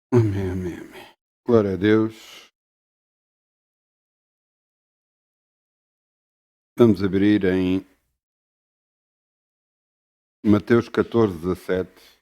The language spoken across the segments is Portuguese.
Amém, amém, amém. Glória a Deus. Vamos abrir em Mateus 14:17.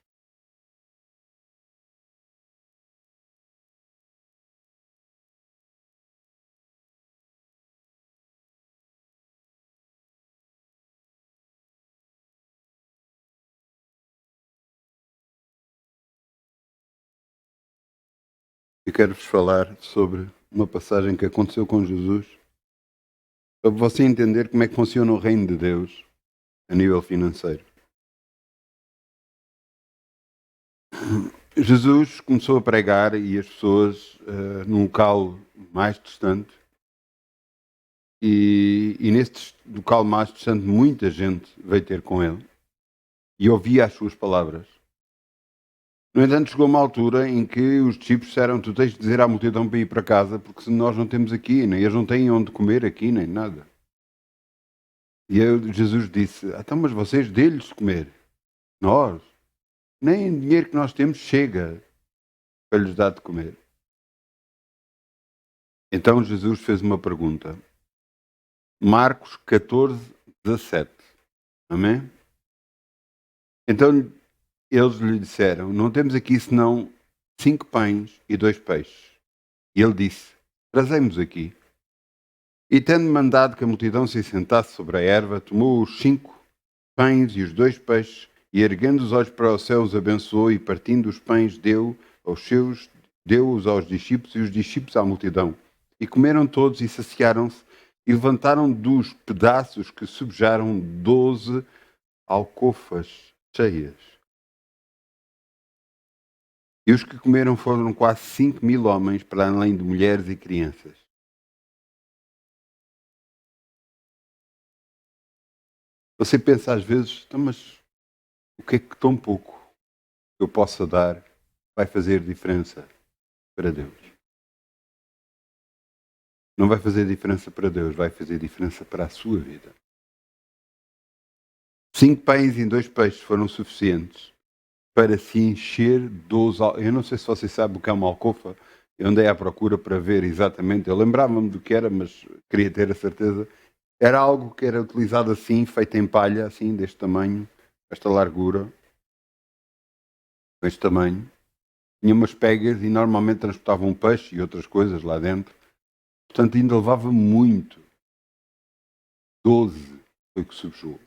Eu quero-vos falar sobre uma passagem que aconteceu com Jesus, para você entender como é que funciona o reino de Deus a nível financeiro. Jesus começou a pregar e as pessoas num local mais distante, e neste local mais distante muita gente veio ter com ele e ouvia as suas palavras. No entanto, chegou uma altura em que os discípulos disseram: Tu tens de dizer à multidão para ir para casa, porque se nós não temos aqui, nem eles não têm onde comer aqui, nem nada. Jesus disse: Então, mas vocês dê-lhes de comer. Nós, nem o dinheiro que nós temos chega para lhes dar de comer. Então Jesus fez uma pergunta. Marcos 14:17. Amém? Então eles lhe disseram: Não temos aqui senão 5 pães e 2 peixes. E ele disse: Trazemos aqui. E tendo mandado que a multidão se sentasse sobre a erva, tomou os 5 pães e os 2 peixes, e erguendo os olhos para o céu, os abençoou, e partindo os pães, deu-os aos discípulos, e os discípulos à multidão. E comeram todos e saciaram-se, e levantaram dos pedaços que subjaram 12 alcofas cheias. E os que comeram foram quase 5.000 homens, para além de mulheres e crianças. Você pensa às vezes: então, mas o que é que tão pouco que eu possa dar vai fazer diferença para Deus? Não vai fazer diferença para Deus, vai fazer diferença para a sua vida. 5 pães e 2 peixes foram suficientes para se encher 12. Eu não sei se você sabe o que é uma alcofa. Eu andei à procura para ver exatamente. Eu lembrava-me do que era, mas queria ter a certeza. Era algo que era utilizado assim, feito em palha, assim, deste tamanho, esta largura, deste tamanho. Tinha umas pegas e normalmente transportavam peixe e outras coisas lá dentro. Portanto, ainda levava muito. 12 foi o que subjugou.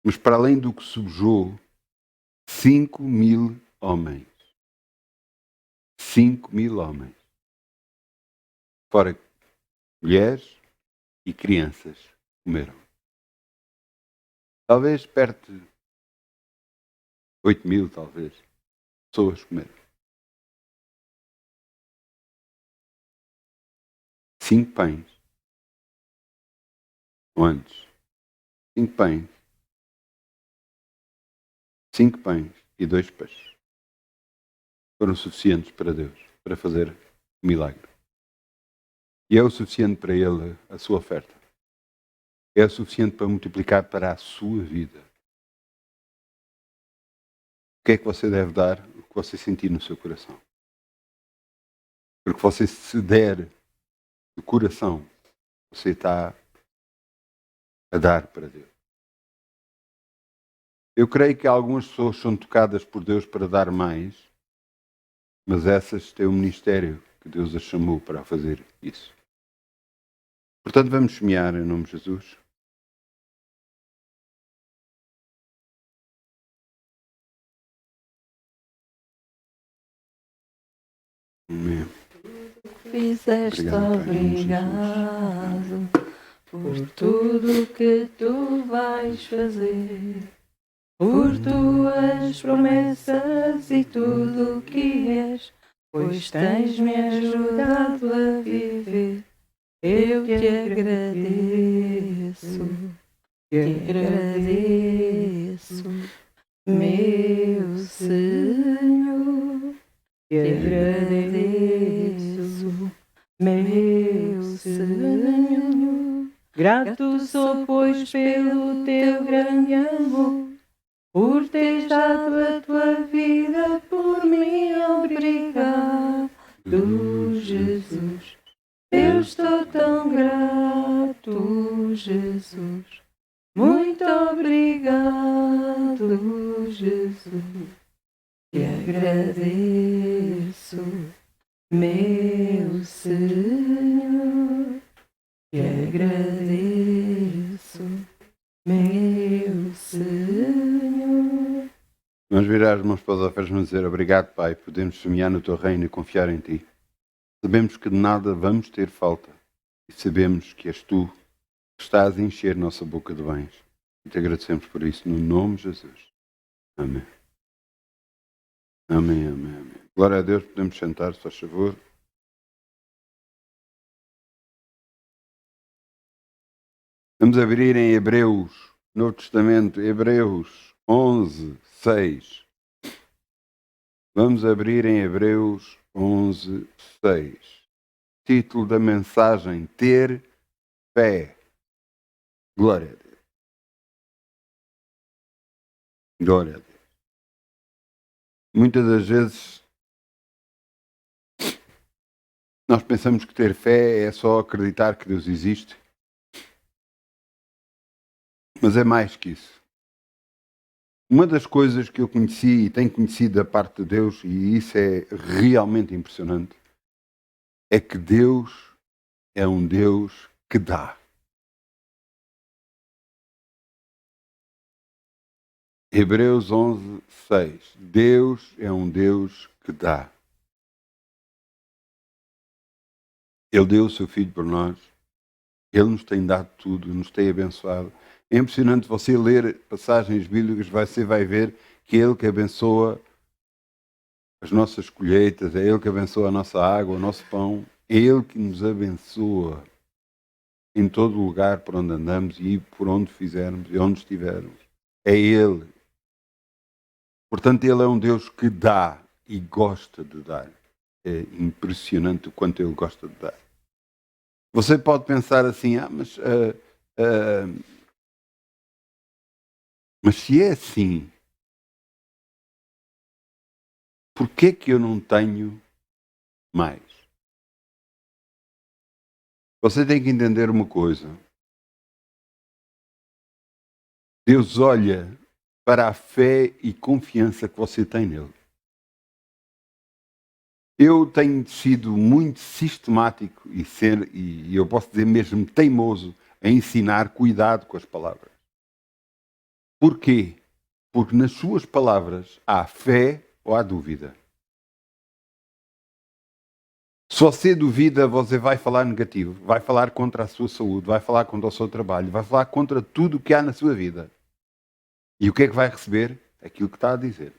Mas para além do que subjugou, 5.000 homens. 5.000 homens. Fora mulheres e crianças comeram. Talvez perto de 8.000, talvez, pessoas comeram. 5 pães. Ou antes. 5 pães. 5 pães e 2 peixes. Foram suficientes para Deus, para fazer um milagre. E é o suficiente para Ele a sua oferta. É o suficiente para multiplicar para a sua vida. O que é que você deve dar? O que você sentir no seu coração. Porque você se der do coração, você está a dar para Deus. Eu creio que algumas pessoas são tocadas por Deus para dar mais, mas essas têm um ministério que Deus as chamou para fazer isso. Portanto, vamos semear em nome de Jesus. Amém. Fizeste Obrigado, Pai, em nome de Jesus. obrigado por tudo que tu vais fazer, por tuas promessas e tudo o que és, pois tens-me ajudado a viver. Eu te agradeço, meu Senhor, te agradeço, meu Senhor. Grato sou, pois, pelo teu grande amor, por teres dado a tua vida por mim. Jesus. Eu estou tão grato, Jesus. Muito obrigado, Jesus. Te agradeço, meu Senhor. Te agradeço, meu Senhor. Vamos virar as mãos para os ofertas e vamos dizer: obrigado, Pai, podemos semear no teu reino e confiar em ti. Sabemos que de nada vamos ter falta e sabemos que és tu que estás a encher nossa boca de bens. E te agradecemos por isso, no nome de Jesus. Amém. Amém, amém, amém. Glória a Deus, podemos sentar, se faz favor. Vamos abrir em Hebreus, Novo Testamento, Hebreus 11, 6. Vamos abrir em Hebreus 11, 6. Título da mensagem: Ter fé. Glória a Deus. Glória a Deus. Muitas das vezes nós pensamos que ter fé é só acreditar que Deus existe. Mas é mais que isso. Uma das coisas que eu conheci e tenho conhecido da parte de Deus, e isso é realmente impressionante, é que Deus é um Deus que dá. Hebreus 11, 6. Deus é um Deus que dá. Ele deu o seu Filho por nós. Ele nos tem dado tudo, nos tem abençoado. É impressionante você ler passagens bíblicas, você vai ver que é Ele que abençoa as nossas colheitas, é Ele que abençoa a nossa água, o nosso pão. É Ele que nos abençoa em todo lugar por onde andamos e por onde fizermos e onde estivermos. É Ele. Portanto, Ele é um Deus que dá e gosta de dar. É impressionante o quanto Ele gosta de dar. Você pode pensar assim, mas se é assim, por que eu não tenho mais? Você tem que entender uma coisa. Deus olha para a fé e confiança que você tem nele. Eu tenho sido muito sistemático e eu posso dizer mesmo teimoso a ensinar cuidado com as palavras. Porquê? Porque nas suas palavras há fé ou há dúvida. Se você duvida, você vai falar negativo, vai falar contra a sua saúde, vai falar contra o seu trabalho, vai falar contra tudo o que há na sua vida. E o que é que vai receber? Aquilo que está a dizer.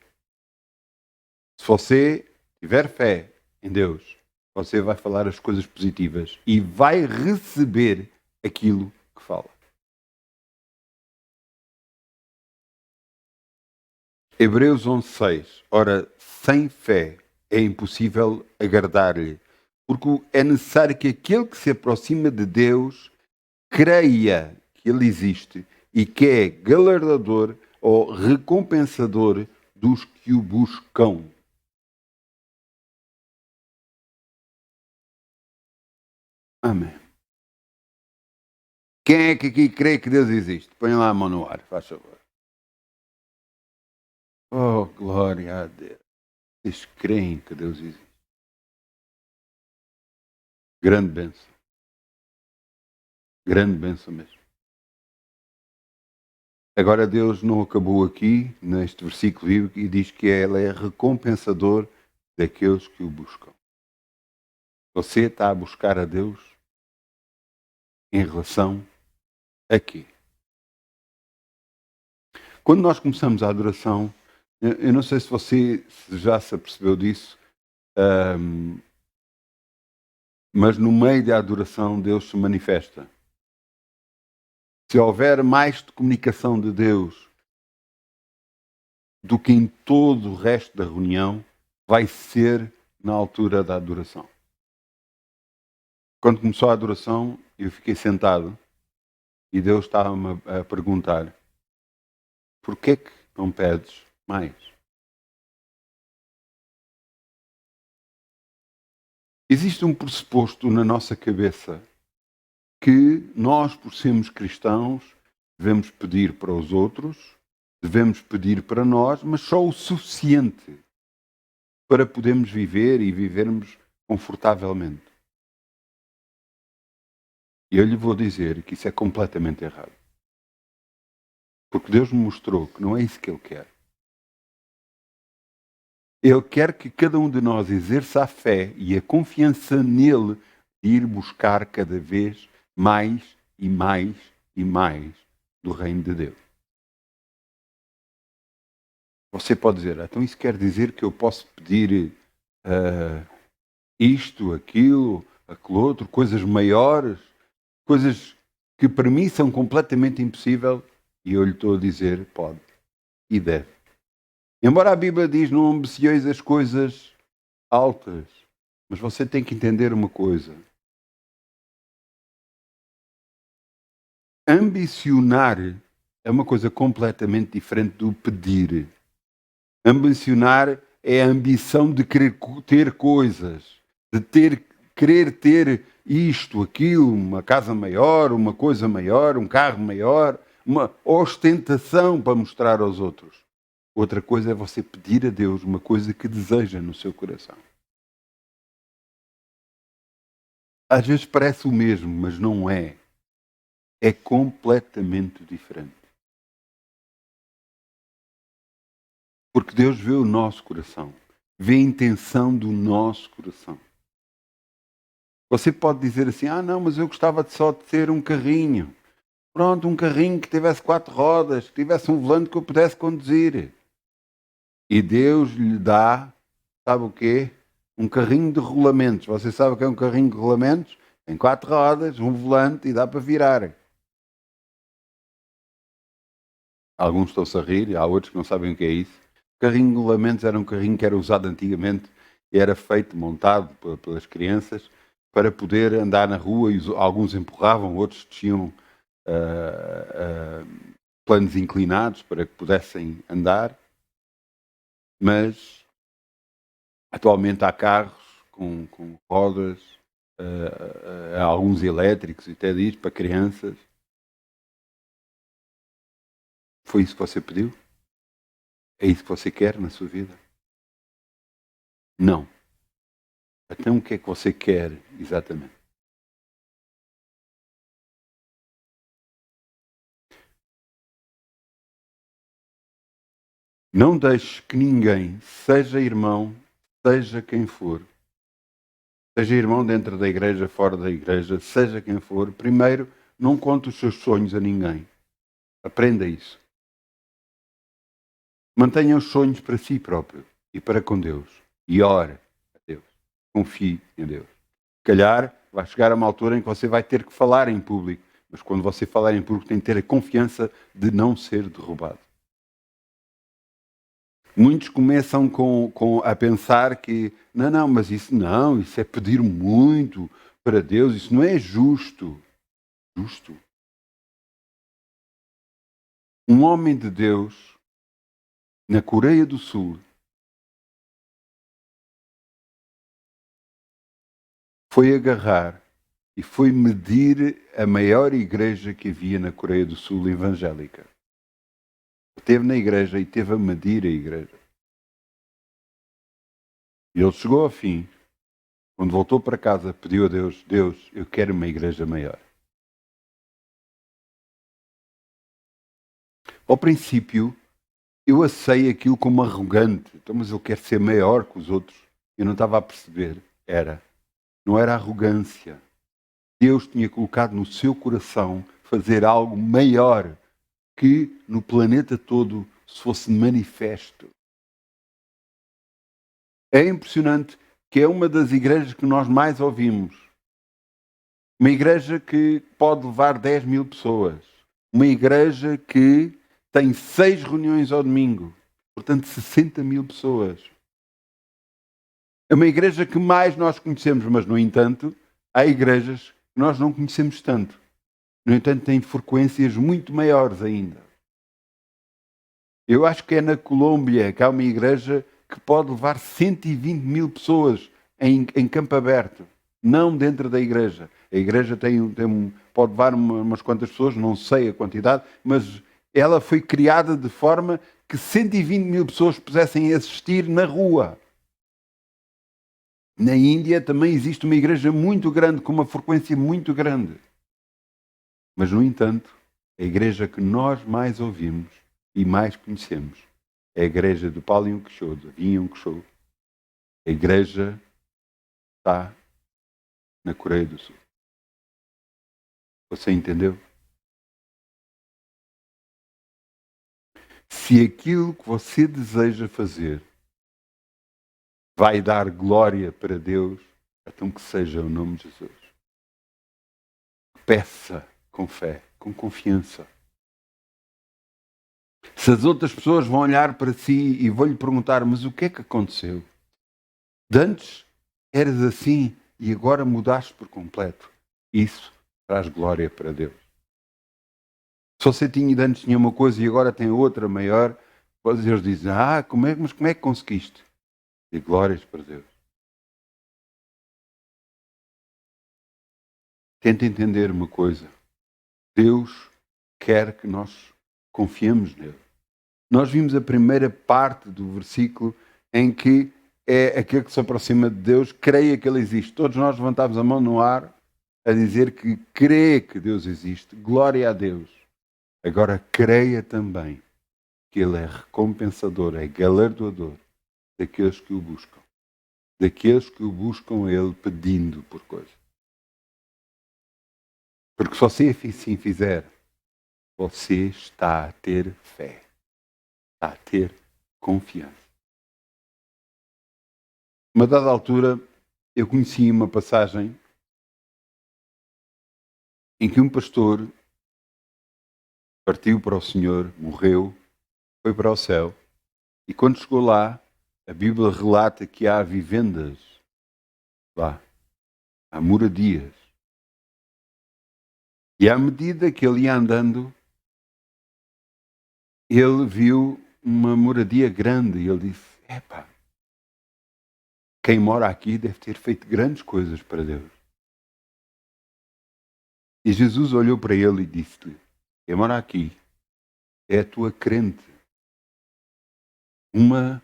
Se você tiver fé em Deus, você vai falar as coisas positivas e vai receber aquilo que fala. Hebreus 11:6. Ora, sem fé é impossível agradar-lhe, porque é necessário que aquele que se aproxima de Deus creia que Ele existe e que é galardador ou recompensador dos que o buscam. Amém. Quem é que aqui crê que Deus existe? Põe lá a mão no ar, faz favor. Oh, glória a Deus. Vocês creem que Deus existe. Grande bênção. Grande bênção mesmo. Agora Deus não acabou aqui, neste versículo bíblico, e diz que Ele é recompensador daqueles que o buscam. Você está a buscar a Deus em relação a quê? Quando nós começamos a adoração, eu não sei se você já se apercebeu disso, mas no meio da adoração Deus se manifesta. Se houver mais de comunicação de Deus do que em todo o resto da reunião, vai ser na altura da adoração. Quando começou a adoração, eu fiquei sentado e Deus estava-me a perguntar: porquê que não pedes mais? Existe um pressuposto na nossa cabeça que nós, por sermos cristãos, devemos pedir para os outros, devemos pedir para nós, mas só o suficiente para podermos viver e vivermos confortavelmente. E eu lhe vou dizer que isso é completamente errado. Porque Deus me mostrou que não é isso que Ele quer. Ele quer que cada um de nós exerça a fé e a confiança nele de ir buscar cada vez mais e mais e mais do reino de Deus. Você pode dizer, então isso quer dizer que eu posso pedir isto, aquilo, aquilo outro, coisas maiores, coisas que para mim são completamente impossíveis, e eu lhe estou a dizer, pode e deve. Embora a Bíblia diz não ambicieis as coisas altas, mas você tem que entender uma coisa. Ambicionar é uma coisa completamente diferente do pedir. Ambicionar é a ambição de querer ter coisas, de querer ter isto, aquilo, uma casa maior, uma coisa maior, um carro maior, uma ostentação para mostrar aos outros. Outra coisa é você pedir a Deus uma coisa que deseja no seu coração. Às vezes parece o mesmo, mas não é. É completamente diferente. Porque Deus vê o nosso coração, vê a intenção do nosso coração. Você pode dizer assim, não, mas eu gostava só de ter um carrinho. Pronto, um carrinho que tivesse 4 rodas, que tivesse um volante que eu pudesse conduzir. E Deus lhe dá, sabe o quê? Um carrinho de rolamentos. Você sabe o que é um carrinho de rolamentos? Tem 4 rodas, um volante e dá para virar. Alguns estão-se a rir, há outros que não sabem o que é isso. O carrinho de rolamentos era um carrinho que era usado antigamente e era feito, montado pelas crianças para poder andar na rua e alguns empurravam, outros desciam planos inclinados para que pudessem andar. Mas atualmente há carros com rodas, há alguns elétricos e até diz para crianças. Foi isso que você pediu? É isso que você quer na sua vida? Não. Então o que é que você quer exatamente? Não deixes que ninguém, seja irmão, seja quem for, seja irmão dentro da igreja, fora da igreja, seja quem for, primeiro, não conte os seus sonhos a ninguém. Aprenda isso. Mantenha os sonhos para si próprio e para com Deus. E ore a Deus. Confie em Deus. Se calhar vai chegar a uma altura em que você vai ter que falar em público. Mas quando você falar em público tem que ter a confiança de não ser derrubado. Muitos começam a pensar que não, mas isso é pedir muito para Deus, isso não é justo. Justo. Um homem de Deus, na Coreia do Sul, foi agarrar e foi medir a maior igreja que havia na Coreia do Sul evangélica. Esteve na igreja e teve a medir a igreja. E ele chegou ao fim, quando voltou para casa, pediu a Deus, eu quero uma igreja maior. Ao princípio, eu achei aquilo como arrogante. Então, mas eu quero ser maior que os outros. Eu não estava a perceber. Não era arrogância. Deus tinha colocado no seu coração fazer algo maior que no planeta todo se fosse manifesto. É impressionante que é uma das igrejas que nós mais ouvimos. Uma igreja que pode levar 10 mil pessoas. Uma igreja que tem 6 reuniões ao domingo. Portanto, 60 mil pessoas. É uma igreja que mais nós conhecemos, mas, no entanto, há igrejas que nós não conhecemos tanto. No entanto, têm frequências muito maiores ainda. Eu acho que é na Colômbia que há uma igreja que pode levar 120 mil pessoas em campo aberto, não dentro da igreja. A igreja pode levar umas quantas pessoas, não sei a quantidade, mas ela foi criada de forma que 120 mil pessoas pudessem assistir na rua. Na Índia também existe uma igreja muito grande, com uma frequência muito grande. Mas, no entanto, a igreja que nós mais ouvimos e mais conhecemos é a igreja do Paulo Quixô, do Vinham Quixô. A igreja está na Coreia do Sul. Você entendeu? Se aquilo que você deseja fazer vai dar glória para Deus, então que seja o nome de Jesus. Peça com fé, com confiança. Se as outras pessoas vão olhar para si e vão lhe perguntar, mas o que é que aconteceu? De antes eras assim e agora mudaste por completo. Isso traz glória para Deus. Se você de antes tinha uma coisa e agora tem outra maior, eles dizem, mas como é que conseguiste? E glórias para Deus. Tenta entender uma coisa. Deus quer que nós confiemos nele. Nós vimos a primeira parte do versículo em que é aquele que se aproxima de Deus, creia que ele existe. Todos nós levantávamos a mão no ar a dizer que crê que Deus existe. Glória a Deus. Agora creia também que ele é recompensador, é galardoador daqueles que o buscam. Daqueles que o buscam ele pedindo por coisas. Porque se você assim fizer, você está a ter fé. Está a ter confiança. Uma dada altura, eu conheci uma passagem em que um pastor partiu para o Senhor, morreu, foi para o céu, e quando chegou lá, a Bíblia relata que há vivendas lá, há moradias. E à medida que ele ia andando, ele viu uma moradia grande e ele disse, quem mora aqui deve ter feito grandes coisas para Deus. E Jesus olhou para ele e disse-lhe, quem mora aqui é a tua crente, uma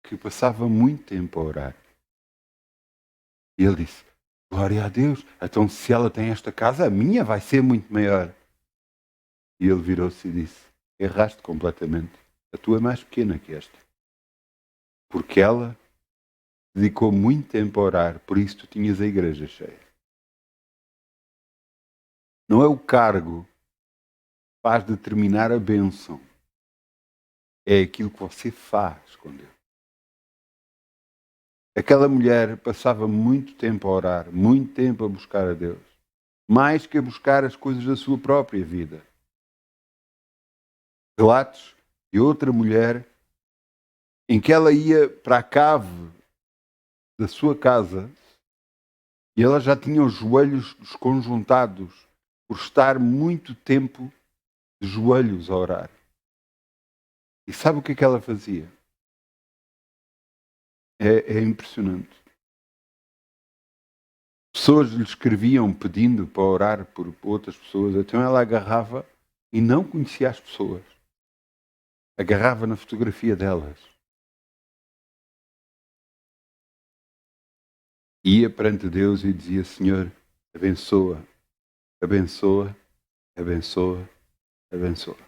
que passava muito tempo a orar. E ele disse, glória a Deus, então se ela tem esta casa, a minha vai ser muito maior. E ele virou-se e disse, erraste completamente, a tua é mais pequena que esta. Porque ela dedicou muito tempo a orar, por isso tu tinhas a igreja cheia. Não é o cargo que faz determinar a bênção, é aquilo que você faz com Deus. Aquela mulher passava muito tempo a orar, muito tempo a buscar a Deus, mais que a buscar as coisas da sua própria vida. Relatos de outra mulher em que ela ia para a cave da sua casa e ela já tinha os joelhos desconjuntados por estar muito tempo de joelhos a orar. E sabe o que é que ela fazia? É impressionante. Pessoas lhe escreviam pedindo para orar por outras pessoas, então ela agarrava e não conhecia as pessoas. Agarrava na fotografia delas. Ia perante Deus e dizia, Senhor, abençoa, abençoa, abençoa, abençoa.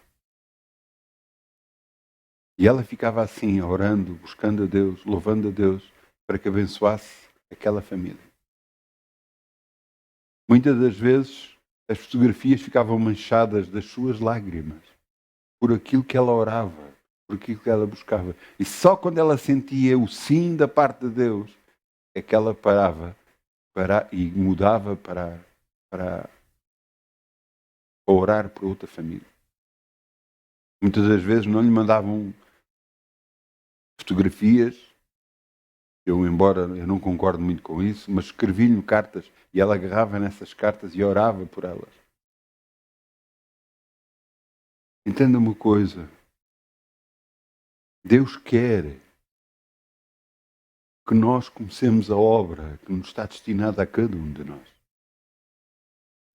E ela ficava assim, orando, buscando a Deus, louvando a Deus, para que abençoasse aquela família. Muitas das vezes, as fotografias ficavam manchadas das suas lágrimas, por aquilo que ela orava, por aquilo que ela buscava. E só quando ela sentia o sim da parte de Deus, é que ela parava e mudava para orar por outra família. Muitas das vezes não lhe mandavam fotografias, embora eu não concordo muito com isso, mas escrevi-lhe cartas e ela agarrava nessas cartas e orava por elas. Entenda uma coisa, Deus quer que nós comecemos a obra que nos está destinada a cada um de nós.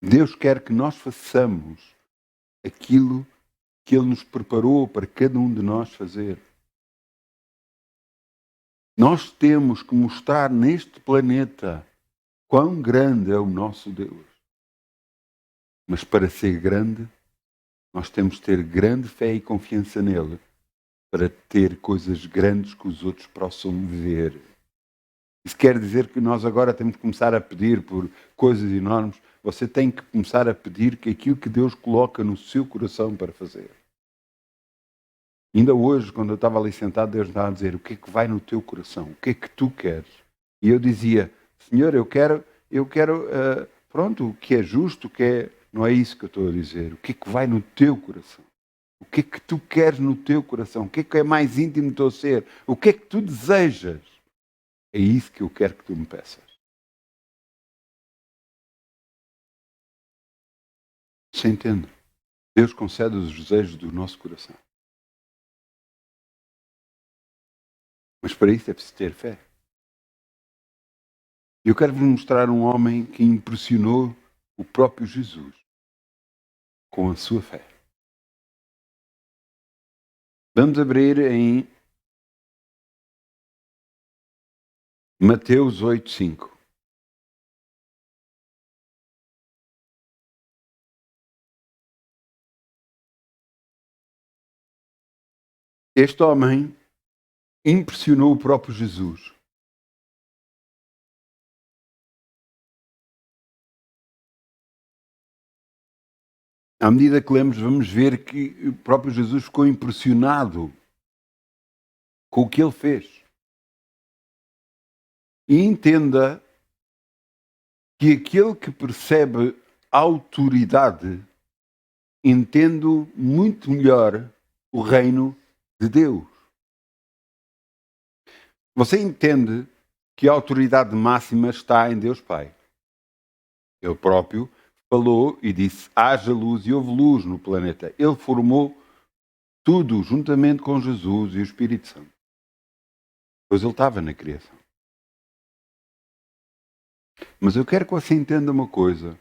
Deus quer que nós façamos aquilo que Ele nos preparou para cada um de nós fazer. Nós temos que mostrar neste planeta quão grande é o nosso Deus. Mas para ser grande, nós temos de ter grande fé e confiança nele, para ter coisas grandes que os outros possam ver. Isso quer dizer que nós agora temos que começar a pedir por coisas enormes. Você tem que começar a pedir que aquilo que Deus coloca no seu coração para fazer. Ainda hoje, quando eu estava ali sentado, Deus estava a dizer: o que é que vai no teu coração? O que é que tu queres? E eu dizia: Senhor, eu quero, pronto, o que é justo, o que é... Não é isso que eu estou a dizer. O que é que vai no teu coração? O que é que tu queres no teu coração? O que é mais íntimo do teu ser? O que é que tu desejas? É isso que eu quero que tu me peças. Você entende? Deus concede os desejos do nosso coração. Mas para isso é preciso ter fé. Eu quero vos mostrar um homem que impressionou o próprio Jesus com a sua fé. Vamos abrir em Mateus 8:5. Este homem impressionou o próprio Jesus. À medida que lemos, vamos ver que o próprio Jesus ficou impressionado com o que ele fez. E entenda que aquele que percebe autoridade entende muito melhor o reino de Deus. Você entende que a autoridade máxima está em Deus Pai. Ele próprio falou e disse: haja luz, e houve luz no planeta. Ele formou tudo juntamente com Jesus e o Espírito Santo. Pois ele estava na criação. Mas eu quero que você entenda uma coisa.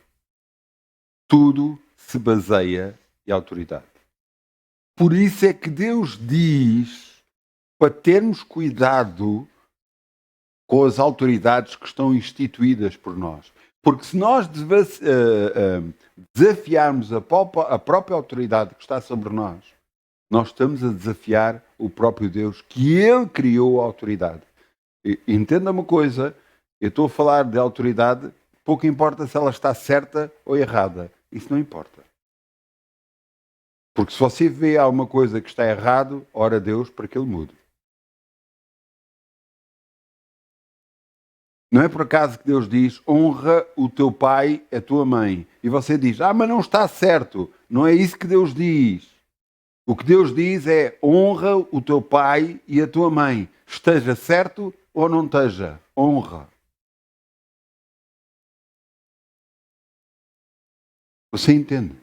Tudo se baseia em autoridade. Por isso é que Deus diz para termos cuidado com as autoridades que estão instituídas por nós. Porque se nós desafiarmos a própria autoridade que está sobre nós, nós estamos a desafiar o próprio Deus, que Ele criou a autoridade. Entenda uma coisa, eu estou a falar de autoridade, pouco importa se ela está certa ou errada. Isso não importa. Porque se você vê alguma coisa que está errado, ora a Deus para que Ele mude. Não é por acaso que Deus diz: honra o teu pai e a tua mãe. E você diz: mas não está certo. Não é isso que Deus diz. O que Deus diz é: honra o teu pai e a tua mãe. Esteja certo ou não esteja. Honra. Você entende?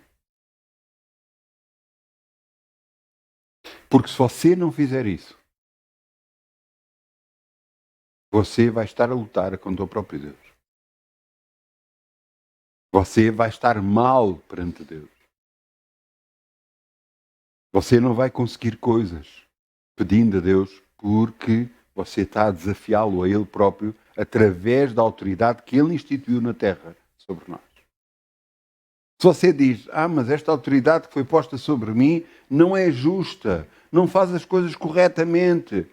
Porque se você não fizer isso, você vai estar a lutar contra o próprio Deus. Você vai estar mal perante Deus. Você não vai conseguir coisas pedindo a Deus porque você está a desafiá-lo a Ele próprio através da autoridade que Ele instituiu na terra sobre nós. Se você diz: mas esta autoridade que foi posta sobre mim não é justa, não faz as coisas corretamente,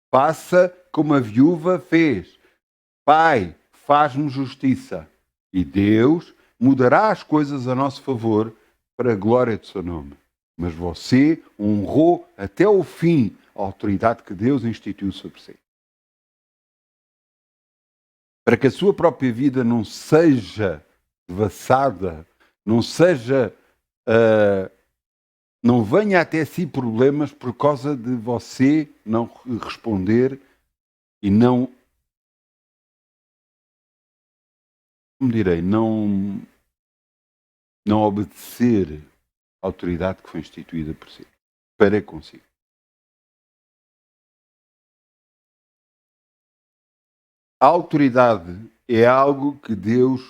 faça como a viúva fez. Pai, faz-me justiça. E Deus mudará as coisas a nosso favor para a glória do seu nome. Mas você honrou até o fim a autoridade que Deus instituiu sobre si. Para que a sua própria vida não seja devassada, não seja... não venha até si problemas por causa de você não responder e não... como direi? Não obedecer à autoridade que foi instituída por si. Para consigo. A autoridade é algo que Deus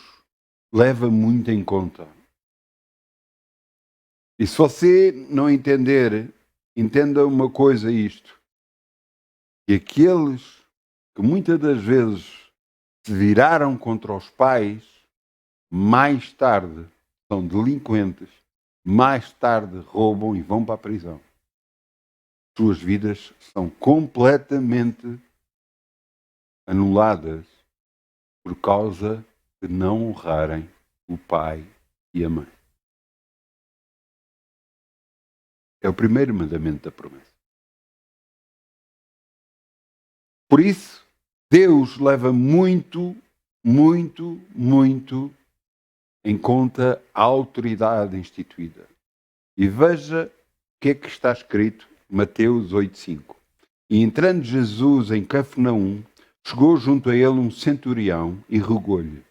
leva muito em conta. E se você não entender, entenda uma coisa isto. Que aqueles que muitas das vezes se viraram contra os pais, mais tarde são delinquentes, mais tarde roubam e vão para a prisão. Suas vidas são completamente anuladas por causa de não honrarem o pai e a mãe. É o primeiro mandamento da promessa. Por isso, Deus leva muito, muito, muito em conta a autoridade instituída. E veja o que é que está escrito em Mateus 8,5. E entrando Jesus em Cafarnaum, chegou junto a ele um centurião e rogou-lhe.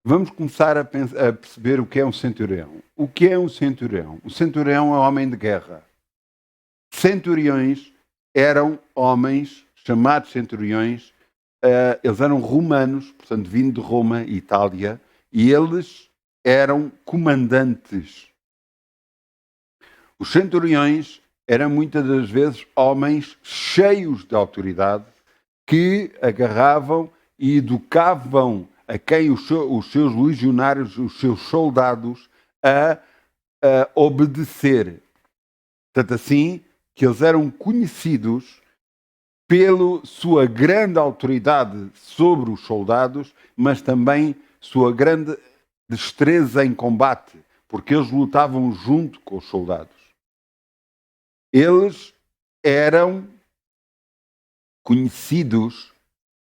Vamos começar a perceber o que é um centurião. O que é um centurião? O centurião é um homem de guerra. Centuriões eram homens chamados centuriões, eles eram romanos, portanto vindo de Roma e Itália, e eles eram comandantes. Os centuriões eram muitas das vezes homens cheios de autoridade que agarravam e educavam a quem os seus legionários, os seus soldados, a obedecer. Tanto assim que eles eram conhecidos pela sua grande autoridade sobre os soldados, mas também sua grande destreza em combate, porque eles lutavam junto com os soldados. Eles eram conhecidos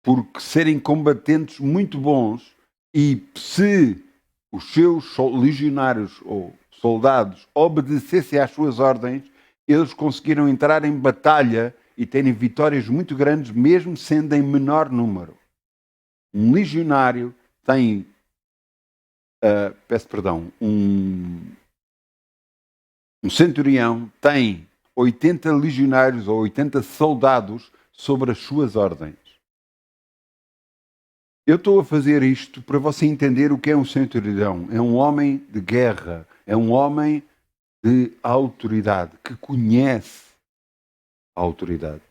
por serem combatentes muito bons e se os seus legionários ou soldados obedecessem às suas ordens, eles conseguiram entrar em batalha e terem vitórias muito grandes, mesmo sendo em menor número. Um legionário tem, um centurião tem 80 legionários ou 80 soldados sobre as suas ordens. Eu estou a fazer isto para você entender o que é um centurião. É um homem de guerra, é um homem de autoridade, que conhece a autoridade.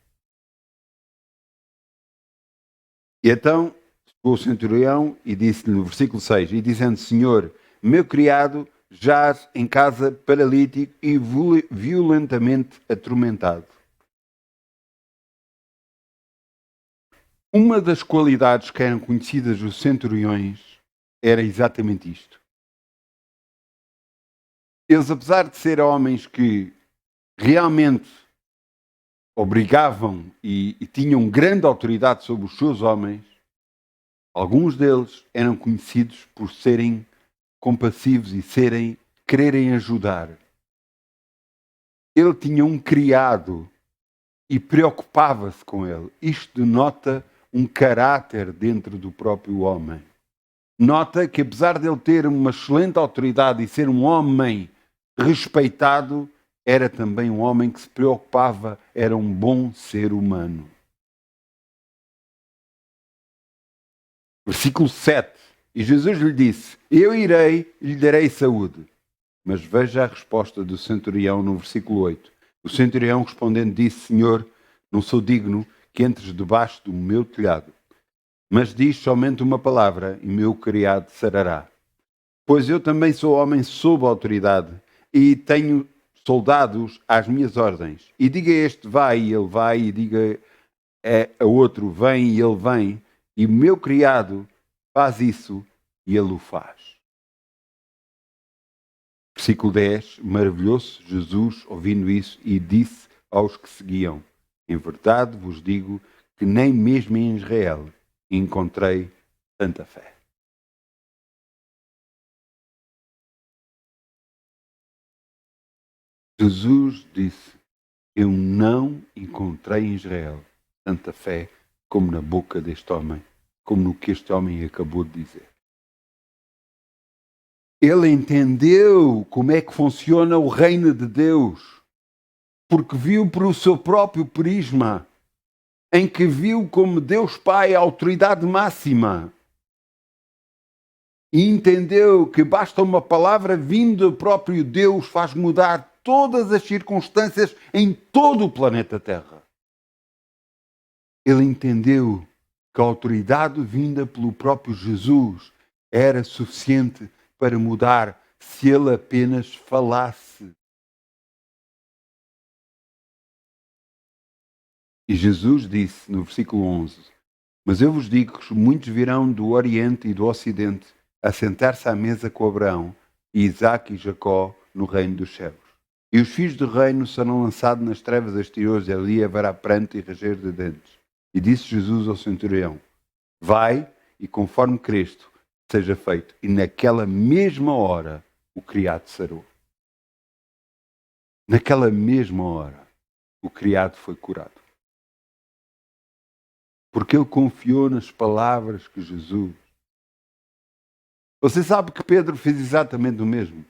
E então, chegou o centurião e disse-lhe no versículo 6, e dizendo, Senhor, meu criado jaz em casa paralítico e violentamente atormentado. Uma das qualidades que eram conhecidas dos centuriões era exatamente isto. Eles, apesar de serem homens que realmente obrigavam e tinham grande autoridade sobre os seus homens, alguns deles eram conhecidos por serem compassivos e quererem ajudar. Ele tinha um criado e preocupava-se com ele. Isto denota um caráter dentro do próprio homem. Nota que apesar de ele ter uma excelente autoridade e ser um homem respeitado, era também um homem que se preocupava, era um bom ser humano. Versículo 7. E Jesus lhe disse, eu irei e lhe darei saúde. Mas veja a resposta do centurião no versículo 8. O centurião respondendo disse, Senhor, não sou digno que entres debaixo do meu telhado, mas diz somente uma palavra e meu criado sarará. Pois eu também sou homem sob autoridade e tenho soldados às minhas ordens. E diga a este, vai, e ele vai, e diga a outro, vem, e ele vem. E o meu criado faz isso e ele o faz. Versículo 10, maravilhou-se Jesus ouvindo isso e disse aos que seguiam, em verdade vos digo que nem mesmo em Israel encontrei tanta fé. Jesus disse, eu não encontrei em Israel tanta fé como na boca deste homem, como no que este homem acabou de dizer. Ele entendeu como é que funciona o reino de Deus, porque viu por o seu próprio prisma. em que viu como Deus Pai a autoridade máxima e entendeu que basta uma palavra vinda do próprio Deus faz mudar todas as circunstâncias em todo o planeta Terra. Ele entendeu que a autoridade vinda pelo próprio Jesus era suficiente para mudar se ele apenas falasse. E Jesus disse no versículo 11: mas eu vos digo que muitos virão do Oriente e do Ocidente a sentar-se à mesa com Abraão, e Isaque e Jacó no reino dos céus. E os filhos do reino serão lançados nas trevas exteriores, e ali haverá pranto e ranger de dentes. E disse Jesus ao centurião: vai, e conforme Cristo seja feito. E naquela mesma hora o criado sarou. Naquela mesma hora o criado foi curado. Porque ele confiou nas palavras que Jesus... Você sabe que Pedro fez exatamente o mesmo.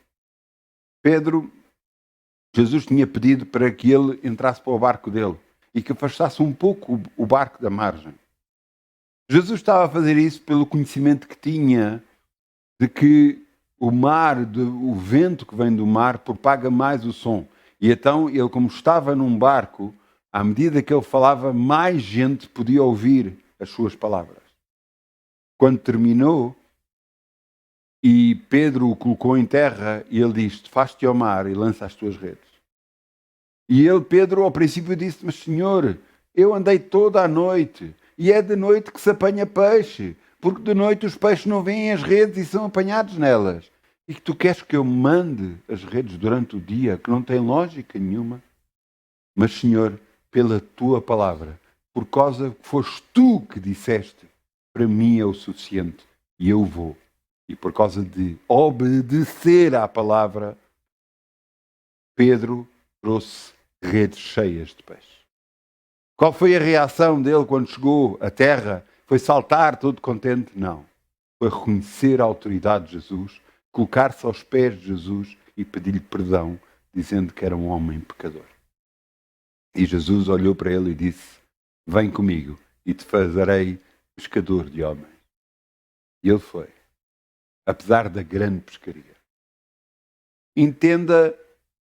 Jesus tinha pedido para que ele entrasse para o barco dele e que afastasse um pouco o barco da margem. Jesus estava a fazer isso pelo conhecimento que tinha de que o mar, o vento que vem do mar, propaga mais o som. E então ele, como estava num barco, à medida que ele falava, mais gente podia ouvir as suas palavras. Quando terminou, e Pedro o colocou em terra, e ele disse: faz-te ao mar e lança as tuas redes. E Pedro, ao princípio disse: mas Senhor, eu andei toda a noite, e é de noite que se apanha peixe, porque de noite os peixes não vêm às redes e são apanhados nelas. E que tu queres que eu mande as redes durante o dia, que não tem lógica nenhuma? Mas Senhor, pela tua palavra, por causa que foste tu que disseste, para mim é o suficiente, e eu vou. E por causa de obedecer à palavra, Pedro trouxe redes cheias de peixe. Qual foi a reação dele quando chegou à terra? Foi saltar todo contente? Não. Foi reconhecer a autoridade de Jesus, colocar-se aos pés de Jesus e pedir-lhe perdão, dizendo que era um homem pecador. E Jesus olhou para ele e disse: vem comigo e te farei pescador de homens. E ele foi, apesar da grande pescaria. Entenda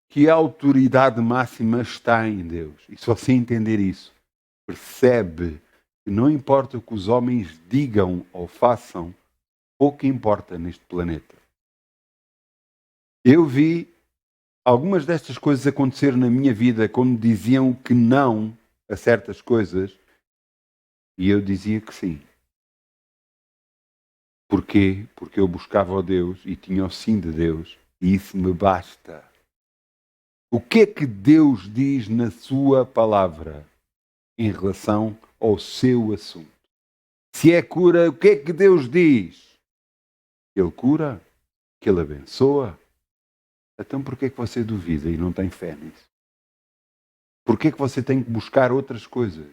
que a autoridade máxima está em Deus. E se você entender isso, percebe que não importa o que os homens digam ou façam, pouco importa neste planeta. Eu vi algumas destas coisas acontecer na minha vida quando diziam que não a certas coisas e eu dizia que sim. Porquê? Porque eu buscava o Deus e tinha o sim de Deus e isso me basta. O que é que Deus diz na sua palavra em relação ao seu assunto? Se é cura, o que é que Deus diz? Que Ele cura? Que Ele abençoa? Então por que é que você duvida e não tem fé nisso? Por que é que você tem que buscar outras coisas?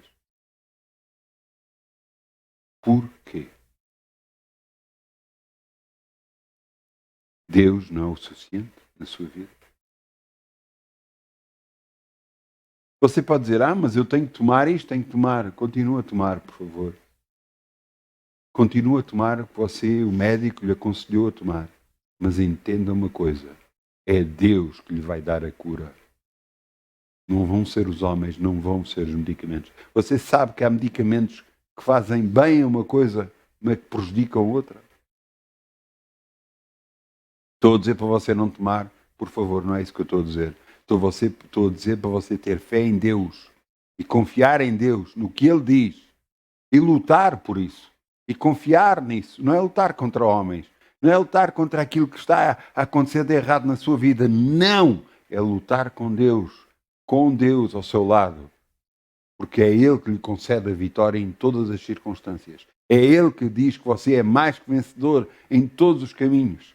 Por quê? Deus não é o suficiente na sua vida? Você pode dizer: mas eu tenho que tomar isto, tenho que tomar. Continua a tomar, por favor. Continua a tomar o que você, o médico, lhe aconselhou a tomar. Mas entenda uma coisa: é Deus que lhe vai dar a cura. Não vão ser os homens, não vão ser os medicamentos. Você sabe que há medicamentos que fazem bem a uma coisa, mas que prejudicam outra. Estou a dizer para você não tomar, por favor, não é isso que eu estou a dizer. Estou a dizer para você ter fé em Deus e confiar em Deus, no que Ele diz, e lutar por isso, e confiar nisso. Não é lutar contra homens, não é lutar contra aquilo que está a acontecer de errado na sua vida. Não! É lutar com Deus ao seu lado, porque é Ele que lhe concede a vitória em todas as circunstâncias. É Ele que diz que você é mais que vencedor em todos os caminhos.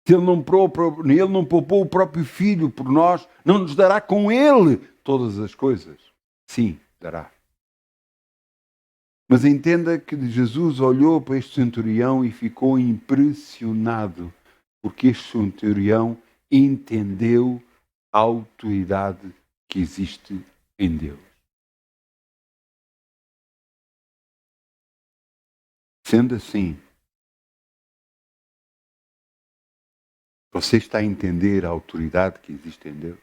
Se Ele não poupou o próprio Filho por nós, não nos dará com Ele todas as coisas? Sim, dará. Mas entenda que Jesus olhou para este centurião e ficou impressionado, porque este centurião entendeu a autoridade que existe em Deus. Sendo assim, você está a entender a autoridade que existe em Deus?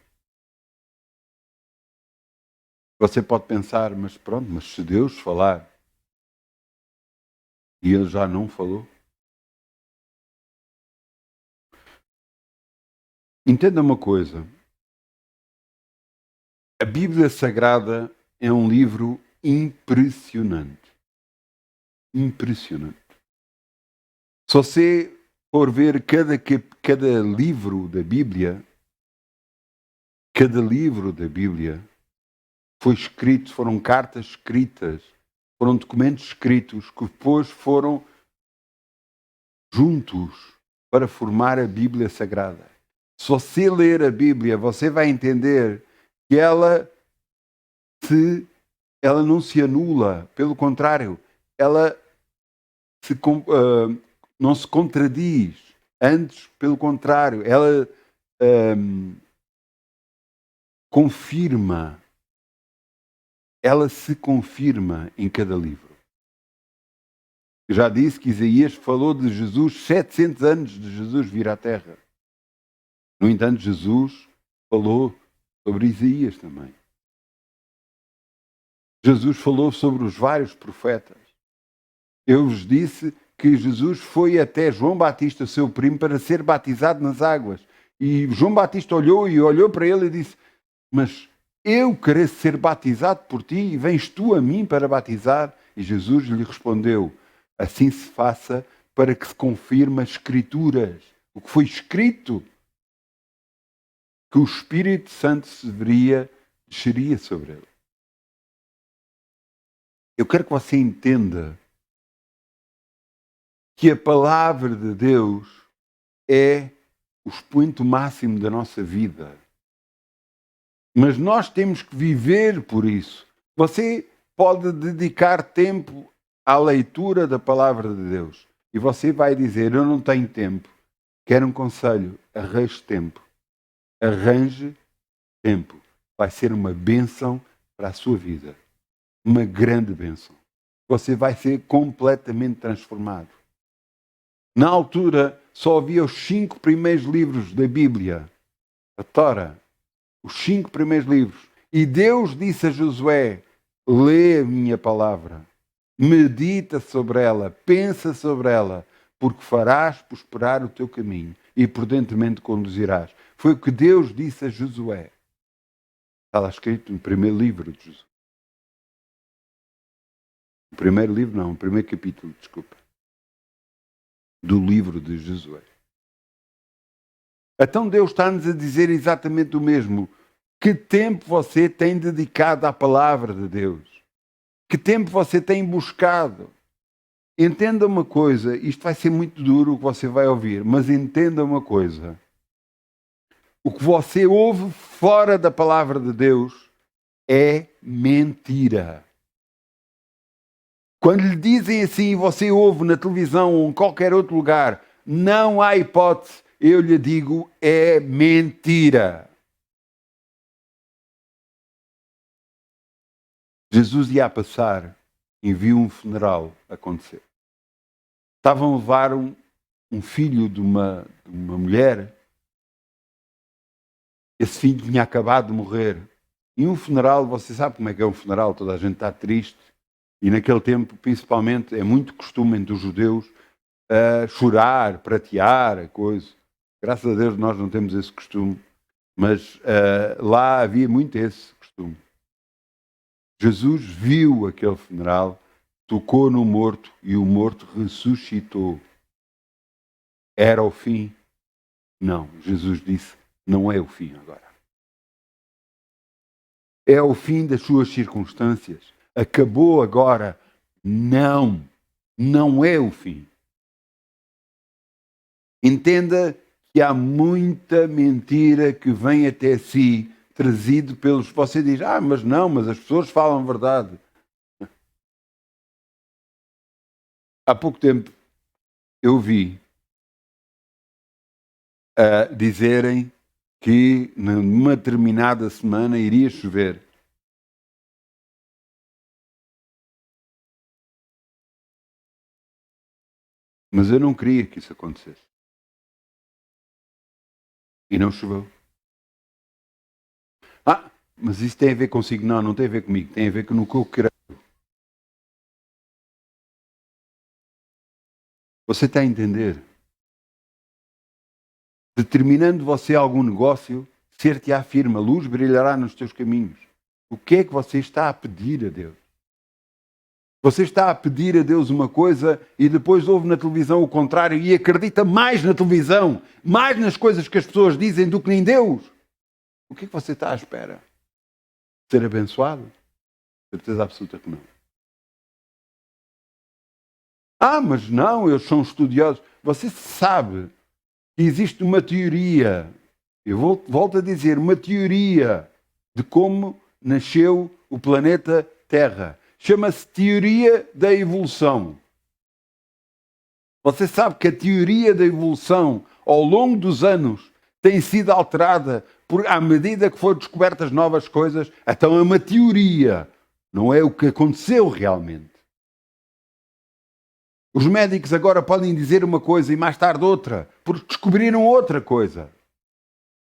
Você pode pensar, mas pronto, mas se Deus falar e Ele já não falou? Entenda uma coisa. A Bíblia Sagrada é um livro impressionante. Impressionante. Se você for ver cada livro da Bíblia, foi escrito, foram cartas escritas, foram documentos escritos que depois foram juntos para formar a Bíblia Sagrada. Se você ler a Bíblia, você vai entender que ela não se anula, pelo contrário, ela não se contradiz. Antes, pelo contrário, ela confirma. Ela se confirma em cada livro. Eu já disse que Isaías falou de Jesus 700 anos de Jesus vir à Terra. No entanto, Jesus falou sobre Isaías também. Jesus falou sobre os vários profetas. Eu vos disse que Jesus foi até João Batista, seu primo, para ser batizado nas águas. E João Batista olhou para ele e disse: mas eu querer ser batizado por ti e vens tu a mim para batizar? E Jesus lhe respondeu: assim se faça para que se confirme as Escrituras. O que foi escrito, que o Espírito Santo desceria sobre ele. Eu quero que você entenda que a palavra de Deus é o expoente máximo da nossa vida. Mas nós temos que viver por isso. Você pode dedicar tempo à leitura da palavra de Deus. E você vai dizer: eu não tenho tempo. Quero um conselho. Arranje tempo. Arranje tempo. Vai ser uma bênção para a sua vida. Uma grande bênção. Você vai ser completamente transformado. Na altura, só havia os 5 primeiros livros da Bíblia. A Tora. Os 5 primeiros livros. E Deus disse a Josué: lê a minha palavra, medita sobre ela, pensa sobre ela, porque farás prosperar o teu caminho e prudentemente conduzirás. Foi o que Deus disse a Josué. Está lá escrito no primeiro livro de Josué. O primeiro livro não, o primeiro capítulo, desculpa. Do livro de Josué. Então Deus está-nos a dizer exatamente o mesmo. Que tempo você tem dedicado à palavra de Deus? Que tempo você tem buscado? Entenda uma coisa, isto vai ser muito duro o que você vai ouvir, mas entenda uma coisa. O que você ouve fora da palavra de Deus é mentira. Quando lhe dizem assim, você ouve na televisão ou em qualquer outro lugar, não há hipótese, eu lhe digo, é mentira. Jesus ia a passar e viu um funeral acontecer. Estavam a levar um filho de uma mulher. Esse filho tinha acabado de morrer. E um funeral, você sabe como é que é um funeral, toda a gente está triste. E naquele tempo, principalmente, é muito costume entre os judeus chorar, pratear, coisa. Graças a Deus nós não temos esse costume. Mas lá havia muito esse costume. Jesus viu aquele funeral, tocou no morto e o morto ressuscitou. Era o fim? Não. Jesus disse, não é o fim agora. É o fim das suas circunstâncias. Acabou agora. Não. Não é o fim. Entenda que há muita mentira que vem até si, trazido pelos... Você diz, mas não, mas as pessoas falam verdade. Há pouco tempo eu vi dizerem que numa determinada semana iria chover. Mas eu não queria que isso acontecesse. E não choveu. Mas isso tem a ver consigo? Não, não tem a ver comigo. Tem a ver com no que eu creio. Você está a entender? Determinando você algum negócio, ser-te-á firme, a luz brilhará nos teus caminhos. O que é que você está a pedir a Deus? Você está a pedir a Deus uma coisa e depois ouve na televisão o contrário e acredita mais na televisão, mais nas coisas que as pessoas dizem do que em Deus. O que é que você está à espera? Ser abençoado? Certeza absoluta que não. Mas não, eles são estudiosos. Você sabe que existe uma teoria, eu volto a dizer, uma teoria de como nasceu o planeta Terra. Chama-se teoria da evolução. Você sabe que a teoria da evolução, ao longo dos anos, tem sido alterada à medida que foram descobertas novas coisas. Então é uma teoria, não é o que aconteceu realmente. Os médicos agora podem dizer uma coisa e mais tarde outra, porque descobriram outra coisa.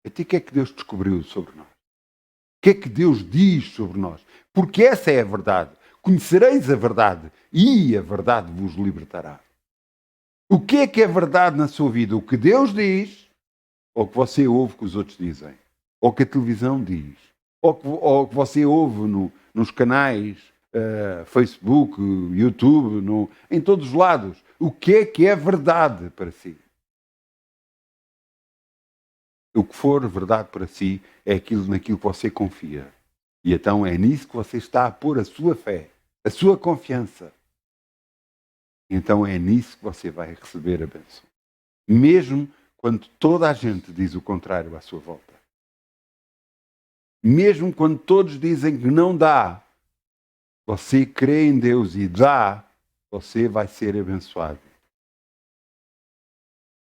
Então o que é que Deus descobriu sobre nós? O que é que Deus diz sobre nós? Porque essa é a verdade. Conhecereis a verdade e a verdade vos libertará. O que é verdade na sua vida? O que Deus diz ou o que você ouve que os outros dizem? Ou o que a televisão diz? Ou o que você ouve nos canais Facebook, YouTube, em todos os lados? O que é verdade para si? O que for verdade para si é aquilo naquilo que você confia. E então é nisso que você está a pôr a sua fé, a sua confiança. E então é nisso que você vai receber a bênção. Mesmo quando toda a gente diz o contrário à sua volta. Mesmo quando todos dizem que não dá, você crê em Deus e dá, você vai ser abençoado.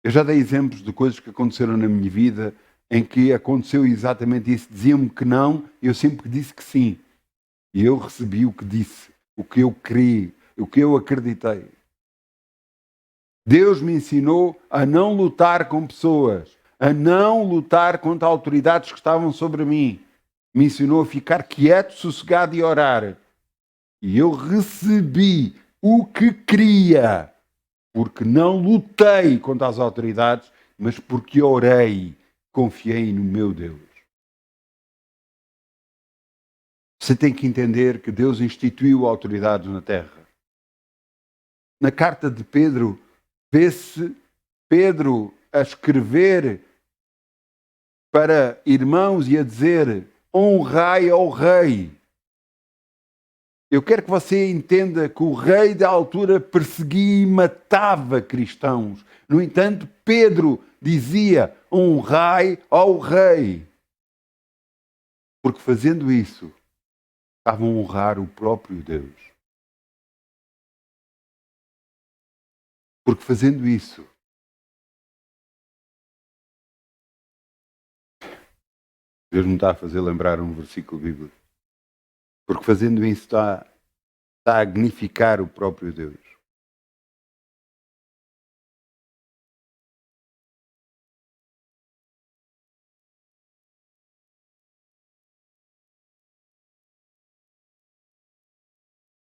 Eu já dei exemplos de coisas que aconteceram na minha vida em que aconteceu exatamente isso. Diziam-me que não, eu sempre disse que sim. E eu recebi o que disse, o que eu criei, o que eu acreditei. Deus me ensinou a não lutar com pessoas, a não lutar contra autoridades que estavam sobre mim. Me ensinou a ficar quieto, sossegado e orar. E eu recebi o que queria, porque não lutei contra as autoridades, mas porque orei, confiei no meu Deus. Você tem que entender que Deus instituiu autoridades na terra. Na carta de Pedro, vê-se Pedro a escrever para irmãos e a dizer: honrai ao rei. Eu quero que você entenda que o rei da altura perseguia e matava cristãos. No entanto, Pedro dizia: honrai ao rei. Porque fazendo isso, estavam a honrar o próprio Deus. Porque fazendo isso, Deus me está a fazer lembrar um versículo bíblico. Porque fazendo isso está a dignificar o próprio Deus.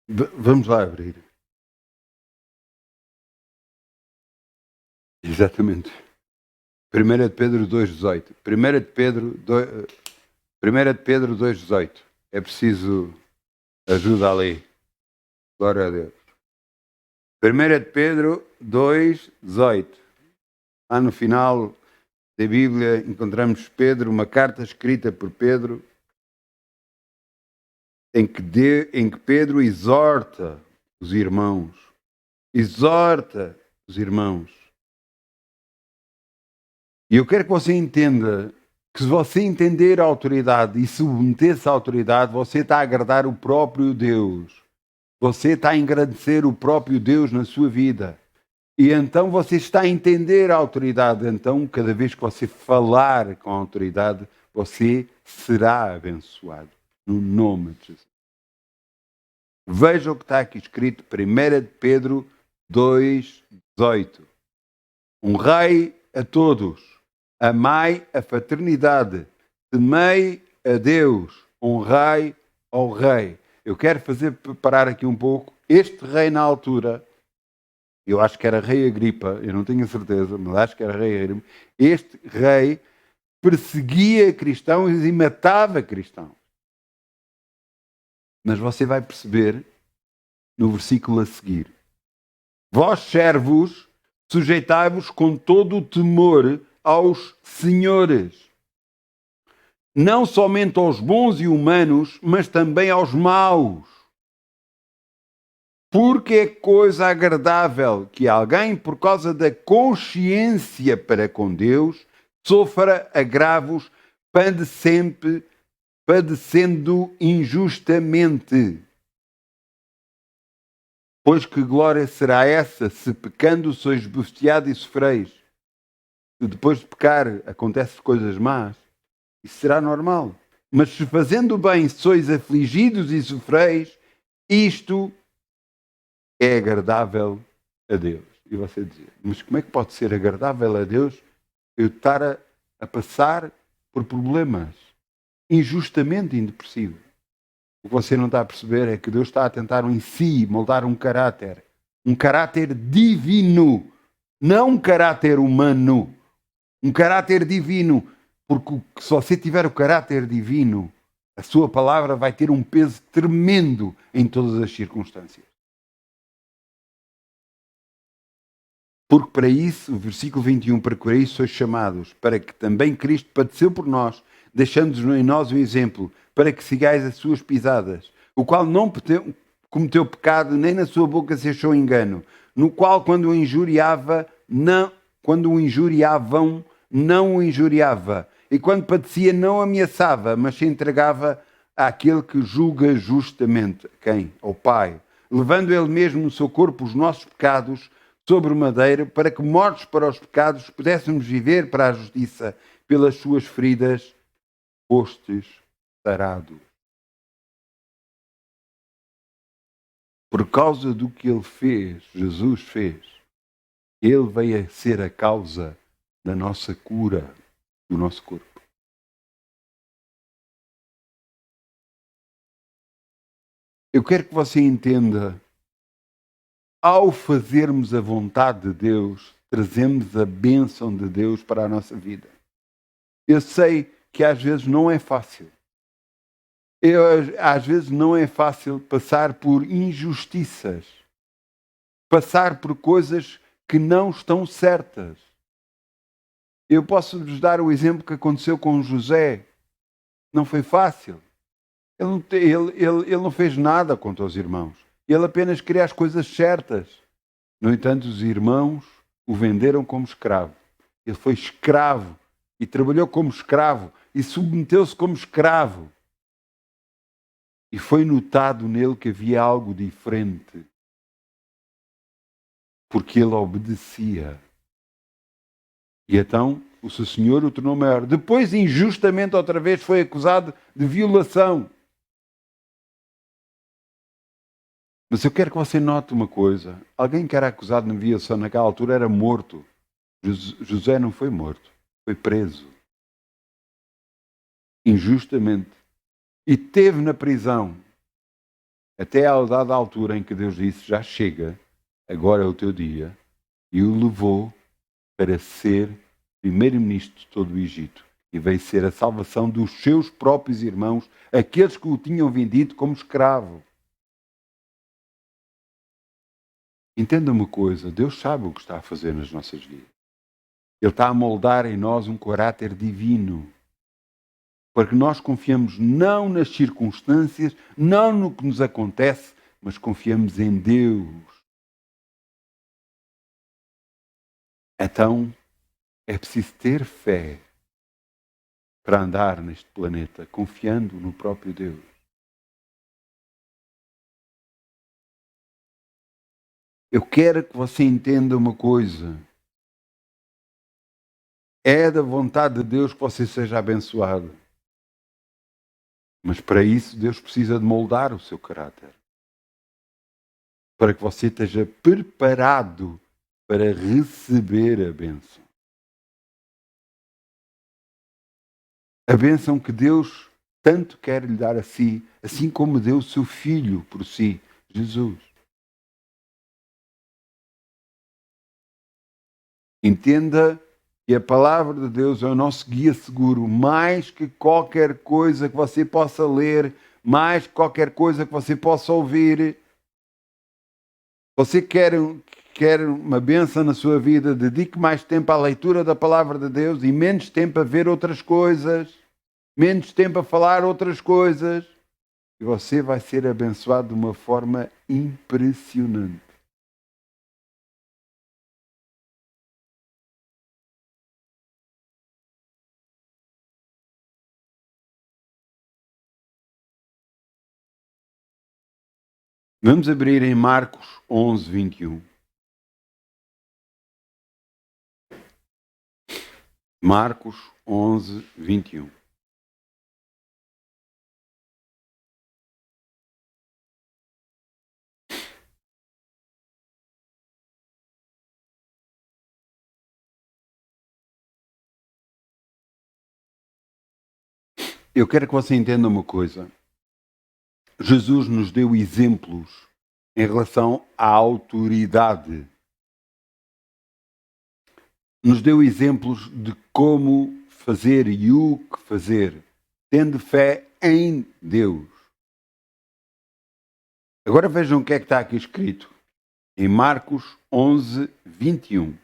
Vamos lá abrir. Exatamente. 1 de Pedro 2,18. 1 de Pedro 2,18. É preciso ajuda ali. Glória a Deus. 1 de Pedro 2,18. Lá no final da Bíblia encontramos Pedro, uma carta escrita por Pedro, em que Pedro exorta os irmãos. Exorta os irmãos. E eu quero que você entenda que se você entender a autoridade e submeter-se à autoridade, você está a agradar o próprio Deus. Você está a engrandecer o próprio Deus na sua vida. E então você está a entender a autoridade. Então, cada vez que você falar com a autoridade, você será abençoado. No nome de Jesus. Veja o que está aqui escrito, 1 de Pedro 2, 18. Honrai a todos, amai a fraternidade, temei a Deus, honrai ao rei. Eu quero parar aqui um pouco. Este rei na altura, eu acho que era rei Agripa, eu não tenho a certeza, mas acho que era rei Agripa. Este rei perseguia cristãos e matava cristãos. Mas você vai perceber no versículo a seguir. Vós, servos, sujeitai-vos com todo o temor aos senhores, não somente aos bons e humanos, mas também aos maus. Porque é coisa agradável que alguém, por causa da consciência para com Deus, sofra agravos, padecendo injustamente. Pois que glória será essa, se pecando sois bofeteado e sofreis? Se depois de pecar acontecem coisas más, isso será normal. Mas se fazendo bem sois afligidos e sofreis, isto é agradável a Deus. E você dizia, mas como é que pode ser agradável a Deus eu estar a passar por problemas injustamente indepressivos? O que você não está a perceber é que Deus está a tentar em si moldar um caráter divino, não um caráter humano, um caráter divino, porque se você tiver o caráter divino, a sua palavra vai ter um peso tremendo em todas as circunstâncias. Porque para isso, o versículo 21, para isso sois chamados, para que também Cristo padeceu por nós, deixando-nos em nós um exemplo, para que sigais as suas pisadas, o qual não cometeu pecado, nem na sua boca se achou engano, no qual quando o injuriavam, não o injuriava, e quando padecia não ameaçava, mas se entregava àquele que julga justamente. Quem? Ao Pai. Levando ele mesmo no seu corpo os nossos pecados sobre o madeiro, para que, mortos para os pecados, pudéssemos viver para a justiça. Pelas suas feridas fostes sarados. Por causa do que ele fez, Jesus fez, ele veio a ser a causa da nossa cura, do nosso corpo. Eu quero que você entenda, ao fazermos a vontade de Deus, trazemos a bênção de Deus para a nossa vida. Eu sei que às vezes não é fácil. Às vezes não é fácil passar por injustiças, passar por coisas que não estão certas. Eu posso vos dar o exemplo que aconteceu com José. Não foi fácil. Ele não fez nada contra os irmãos. Ele apenas queria as coisas certas. No entanto, os irmãos o venderam como escravo. Ele foi escravo e trabalhou como escravo e submeteu-se como escravo. E foi notado nele que havia algo diferente. Porque ele obedecia. E então o seu senhor o tornou maior. Depois, injustamente, outra vez foi acusado de violação. Mas eu quero que você note uma coisa. Alguém que era acusado de violação naquela altura era morto. José não foi morto. Foi preso. Injustamente. E esteve na prisão. Até à dada altura em que Deus disse, já chega, agora é o teu dia. E o levou para ser primeiro-ministro de todo o Egito. E veio ser a salvação dos seus próprios irmãos, aqueles que o tinham vendido como escravo. Entenda uma coisa, Deus sabe o que está a fazer nas nossas vidas. Ele está a moldar em nós um caráter divino. Para que nós confiamos não nas circunstâncias, não no que nos acontece, mas confiamos em Deus. Então, é preciso ter fé para andar neste planeta, confiando no próprio Deus. Eu quero que você entenda uma coisa. É da vontade de Deus que você seja abençoado. Mas para isso Deus precisa de moldar o seu caráter. Para que você esteja preparado para receber a bênção. A bênção que Deus tanto quer lhe dar a si, assim como deu o seu Filho por si, Jesus. Entenda que a palavra de Deus é o nosso guia seguro, mais que qualquer coisa que você possa ler, mais que qualquer coisa que você possa ouvir. Você quer uma bênção na sua vida, dedique mais tempo à leitura da palavra de Deus e menos tempo a ver outras coisas, menos tempo a falar outras coisas, e você vai ser abençoado de uma forma impressionante. Vamos abrir em Marcos 11, 21. Marcos 11, 21. Eu quero que você entenda uma coisa. Jesus nos deu exemplos em relação à autoridade. Nos deu exemplos de como fazer e o que fazer, tendo fé em Deus. Agora vejam o que é que está aqui escrito em Marcos 11, 21.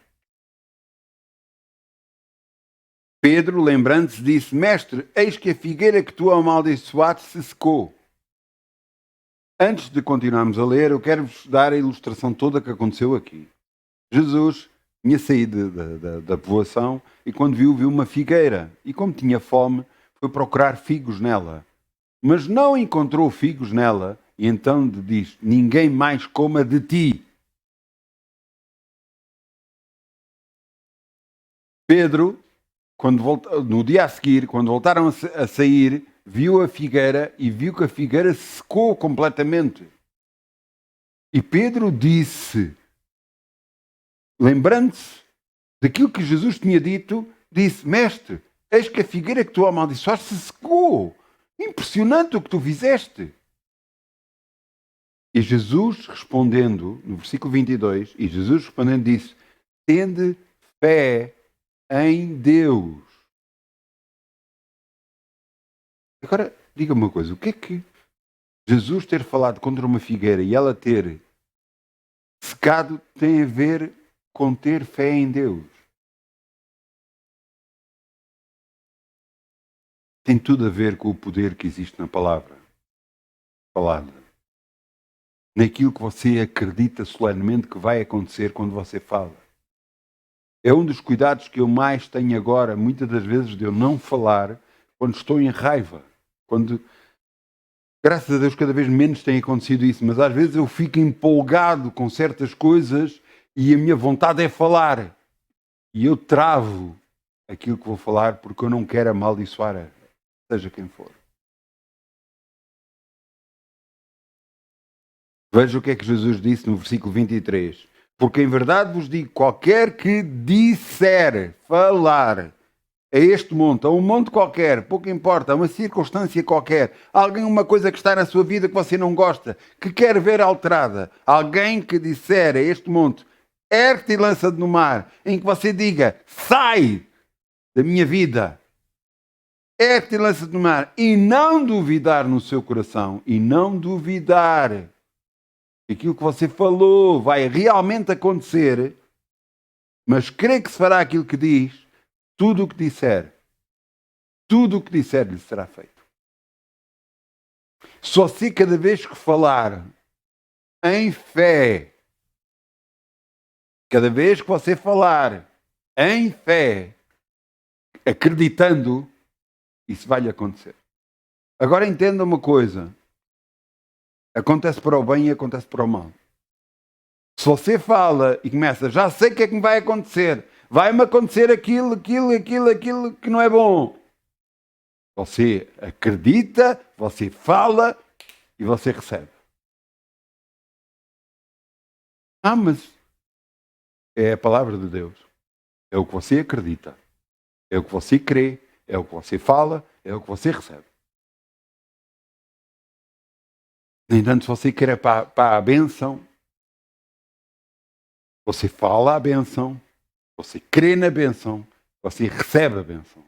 Pedro, lembrando-se, disse: Mestre, eis que a figueira que tu amaldiçoaste se secou. Antes de continuarmos a ler, eu quero-vos dar a ilustração toda que aconteceu aqui. Jesus tinha saído da povoação e quando viu uma figueira. E como tinha fome, foi procurar figos nela. Mas não encontrou figos nela e então diz: ninguém mais coma de ti. Pedro, no dia a seguir, quando voltaram a sair, viu a figueira e viu que a figueira secou completamente. E Pedro disse, lembrando-se daquilo que Jesus tinha dito, disse: Mestre, eis que a figueira que tu amaldiçoaste se secou. Impressionante o que tu fizeste. E Jesus respondendo, no versículo 22, e Jesus respondendo disse: tende fé em Deus. Agora, diga-me uma coisa, o que é que Jesus ter falado contra uma figueira e ela ter secado tem a ver com ter fé em Deus? Tem tudo a ver com o poder que existe na palavra falada. Naquilo que você acredita solenemente que vai acontecer quando você fala. É um dos cuidados que eu mais tenho agora, muitas das vezes, de eu não falar quando estou em raiva. Quando, graças a Deus, cada vez menos tem acontecido isso, mas às vezes eu fico empolgado com certas coisas e a minha vontade é falar. E eu travo aquilo que vou falar porque eu não quero amaldiçoar, seja quem for. Veja o que é que Jesus disse no versículo 23. Porque em verdade vos digo, qualquer que disser, falar a este monte, a um monte qualquer, pouco importa, a uma circunstância qualquer, alguém, uma coisa que está na sua vida que você não gosta, que quer ver alterada, alguém que disser a este monte, ergue-te e lança-te no mar, em que você diga, sai da minha vida, ergue-te e lança-te no mar, e não duvidar no seu coração, e não duvidar, aquilo que você falou vai realmente acontecer, mas crê que se fará aquilo que diz, tudo o que disser lhe será feito. Só se cada vez que falar em fé, cada vez que você falar em fé, acreditando, isso vai lhe acontecer. Agora entenda uma coisa. Acontece para o bem e acontece para o mal. Se você fala e começa, já sei o que é que me vai acontecer, vai-me acontecer aquilo que não é bom. Você acredita, você fala e você recebe. Mas é a palavra de Deus. É o que você acredita. É o que você crê. É o que você fala. É o que você recebe. No entanto, se você quer para a bênção, você fala a bênção, você crê na bênção, você recebe a bênção.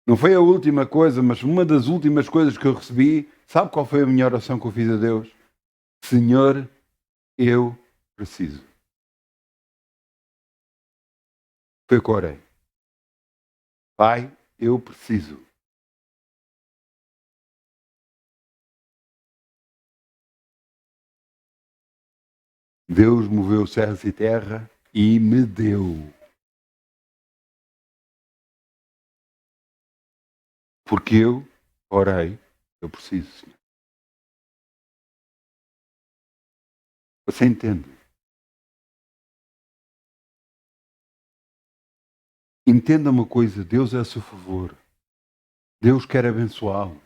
Não foi a última coisa, mas uma das últimas coisas que eu recebi, sabe qual foi a minha oração que eu fiz a Deus? Senhor, eu preciso. Foi o que eu orei. Pai, eu preciso. Deus moveu céus e terra e me deu. Porque eu orei, eu preciso, Senhor. Você entende? Entenda uma coisa, Deus é a seu favor. Deus quer abençoá-lo.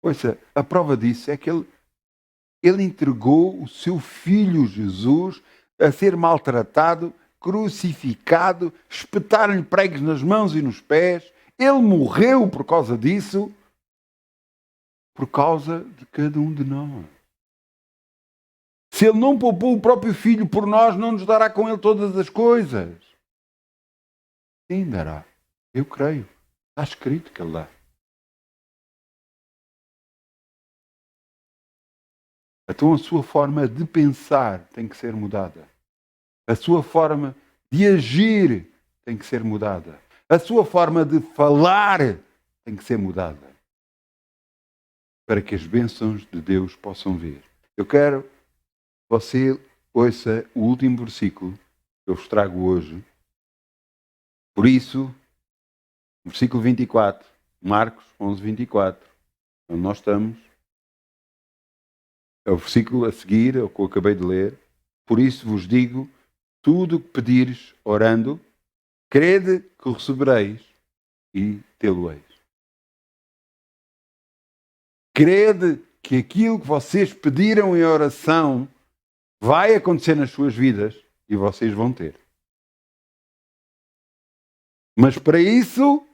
Ouça, a prova disso é que ele entregou o seu filho Jesus a ser maltratado, crucificado, espetaram-lhe pregos nas mãos e nos pés. Ele morreu por causa disso, por causa de cada um de nós. Se ele não poupou o próprio filho por nós, não nos dará com ele todas as coisas. Sim, dará. Eu creio. Está escrito que ele dá. Então a sua forma de pensar tem que ser mudada. A sua forma de agir tem que ser mudada. A sua forma de falar tem que ser mudada. Para que as bênçãos de Deus possam vir. Eu quero que você ouça o último versículo que eu vos trago hoje. Por isso, versículo 24, Marcos 11, 24, onde nós estamos, é o versículo a seguir, é o que eu acabei de ler. Por isso vos digo, tudo o que pedires orando, crede que o recebereis e tê-lo-eis. Crede que aquilo que vocês pediram em oração vai acontecer nas suas vidas e vocês vão ter. Mas para isso,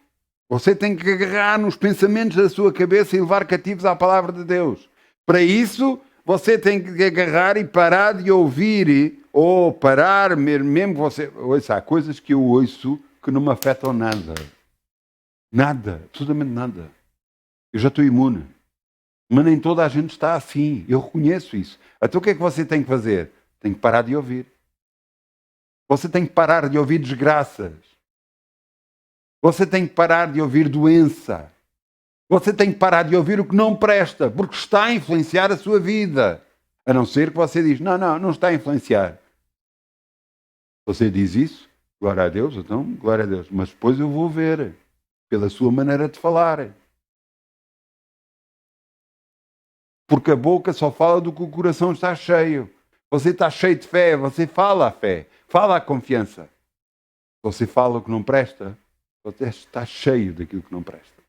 você tem que agarrar nos pensamentos da sua cabeça e levar cativos à palavra de Deus. Para isso, você tem que agarrar e parar de ouvir, ou parar mesmo você... Ouça, há coisas que eu ouço que não me afetam nada. Nada, absolutamente nada. Eu já estou imune. Mas nem toda a gente está assim. Eu reconheço isso. Então o que é que você tem que fazer? Tem que parar de ouvir. Você tem que parar de ouvir desgraças. Você tem que parar de ouvir doença. Você tem que parar de ouvir o que não presta, porque está a influenciar a sua vida. A não ser que você diz, não está a influenciar. Você diz isso, glória a Deus, então, glória a Deus. Mas depois eu vou ver, pela sua maneira de falar. Porque a boca só fala do que o coração está cheio. Você está cheio de fé, você fala a fé, fala a confiança. Você fala o que não presta, você está cheio daquilo que não presta.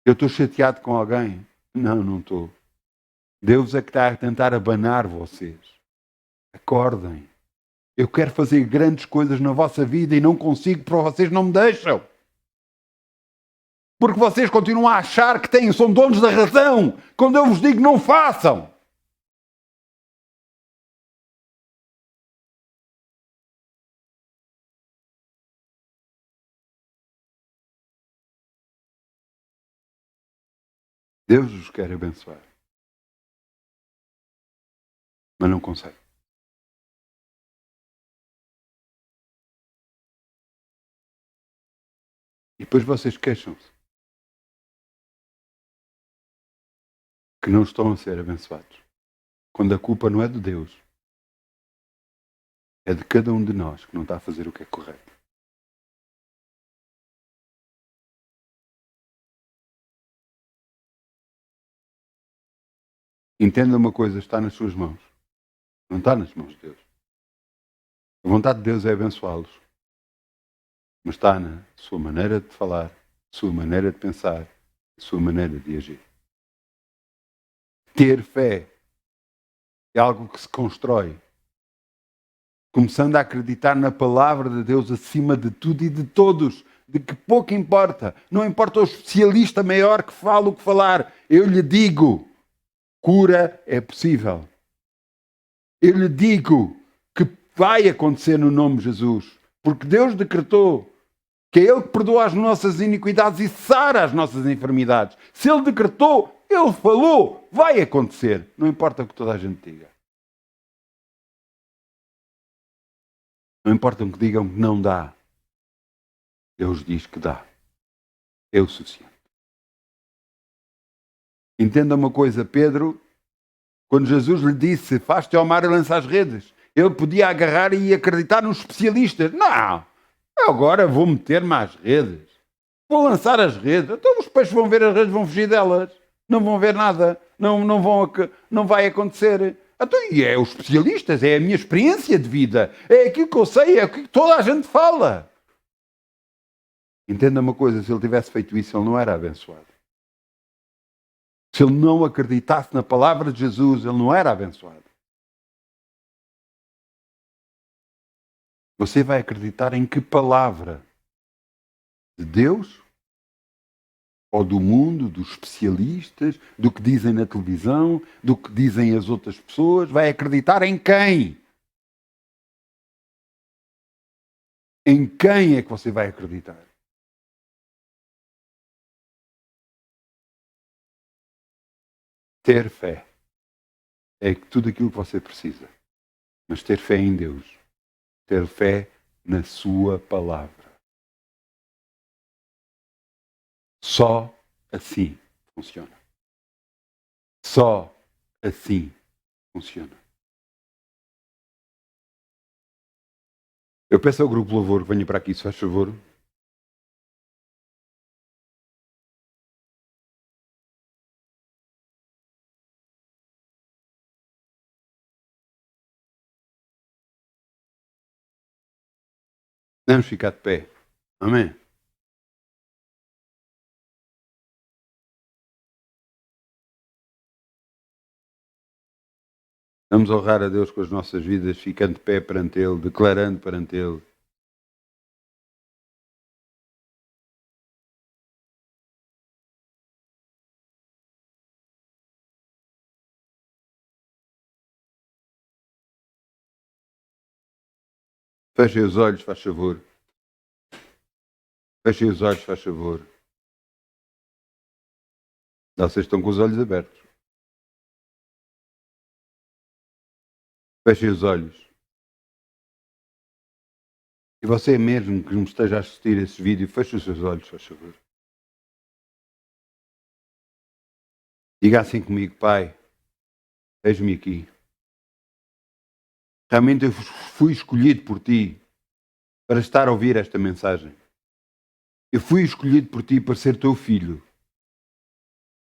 Eu estou chateado com alguém? Não estou. Deus é que está a tentar abanar vocês. Acordem. Eu quero fazer grandes coisas na vossa vida e não consigo porque vocês não me deixam. Porque vocês continuam a achar que são donos da razão quando eu vos digo não façam. Deus os quer abençoar. Mas não consegue. E depois vocês queixam-se que não estão a ser abençoados. Quando a culpa não é de Deus, é de cada um de nós que não está a fazer o que é correto. Entenda uma coisa, está nas suas mãos. Não está nas mãos de Deus. A vontade de Deus é abençoá-los. Mas está na sua maneira de falar, sua maneira de pensar, sua maneira de agir. Ter fé é algo que se constrói. Começando a acreditar na palavra de Deus acima de tudo e de todos. De que pouco importa. Não importa o especialista maior que fala o que falar. Eu lhe digo, cura é possível. Eu lhe digo que vai acontecer no nome de Jesus. Porque Deus decretou que é Ele que perdoa as nossas iniquidades e sara as nossas enfermidades. Se Ele decretou, Ele falou, vai acontecer. Não importa o que toda a gente diga. Não importa o que digam que não dá. Deus diz que dá. É o suficiente. Entenda uma coisa, Pedro, quando Jesus lhe disse, faz-te ao mar e lança as redes, ele podia agarrar e acreditar nos especialistas. Não, agora vou meter-me às redes. Vou lançar as redes. Então os peixes vão ver as redes, vão fugir delas. Não vão ver nada. Não vai acontecer. Então, e é os especialistas, é a minha experiência de vida. É aquilo que eu sei, é aquilo que toda a gente fala. Entenda uma coisa, se ele tivesse feito isso, ele não era abençoado. Se ele não acreditasse na palavra de Jesus, ele não era abençoado. Você vai acreditar em que palavra? De Deus? Ou do mundo, dos especialistas, do que dizem na televisão, do que dizem as outras pessoas? Vai acreditar em quem? Em quem é que você vai acreditar? Ter fé é tudo aquilo que você precisa. Mas ter fé em Deus. Ter fé na sua palavra. Só assim funciona. Só assim funciona. Eu peço ao grupo Louvor que venha para aqui, se faz favor. Vamos ficar de pé. Amém. Vamos honrar a Deus com as nossas vidas, ficando de pé perante Ele, declarando perante Ele. Fechem os olhos, faz favor. Fechem os olhos, faz favor. Vocês estão com os olhos abertos. Fechem os olhos. E você mesmo que me esteja a assistir a esse vídeo, feche os seus olhos, faz favor. Diga assim comigo, Pai, eis-me aqui. Realmente eu fui escolhido por Ti para estar a ouvir esta mensagem. Eu fui escolhido por Ti para ser Teu filho.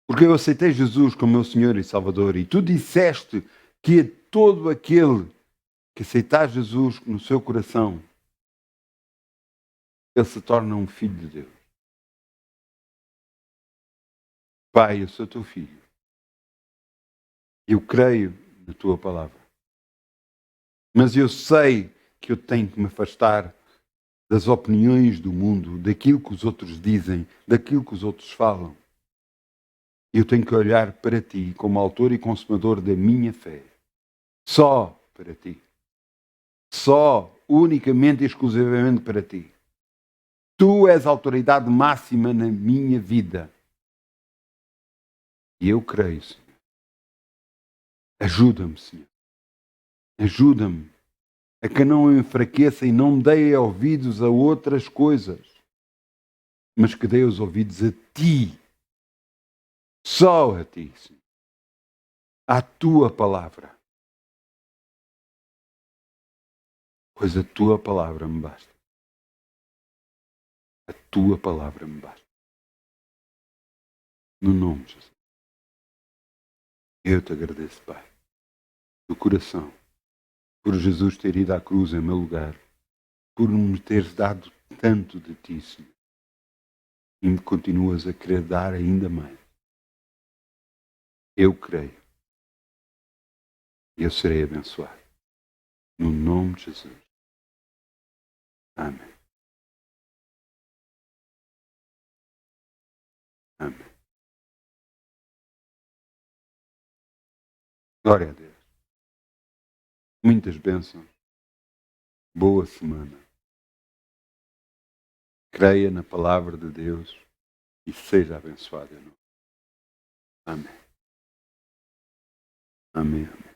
Porque eu aceitei Jesus como meu Senhor e Salvador. E Tu disseste que a todo aquele que aceitar Jesus no seu coração, ele se torna um filho de Deus. Pai, eu sou Teu filho. Eu creio na Tua palavra. Mas eu sei que eu tenho que me afastar das opiniões do mundo, daquilo que os outros dizem, daquilo que os outros falam. Eu tenho que olhar para Ti como autor e consumador da minha fé. Só para Ti. Só, unicamente e exclusivamente para Ti. Tu és a autoridade máxima na minha vida. E eu creio, Senhor. Ajuda-me, Senhor. Ajuda-me a que não enfraqueça e não dê ouvidos a outras coisas, mas que dê os ouvidos a Ti. Só a Ti, Senhor. À Tua palavra. Pois a Tua palavra me basta. A Tua palavra me basta. No nome de Jesus. Eu te agradeço, Pai, do coração, por Jesus ter ido à cruz em meu lugar, por me teres dado tanto de Ti, Senhor, e me continuas a querer dar ainda mais. Eu creio e eu serei abençoado. No nome de Jesus. Amém. Amém. Glória a Deus. Muitas bênçãos. Boa semana. Creia na palavra de Deus e seja abençoado. Amém. Amém. Amém.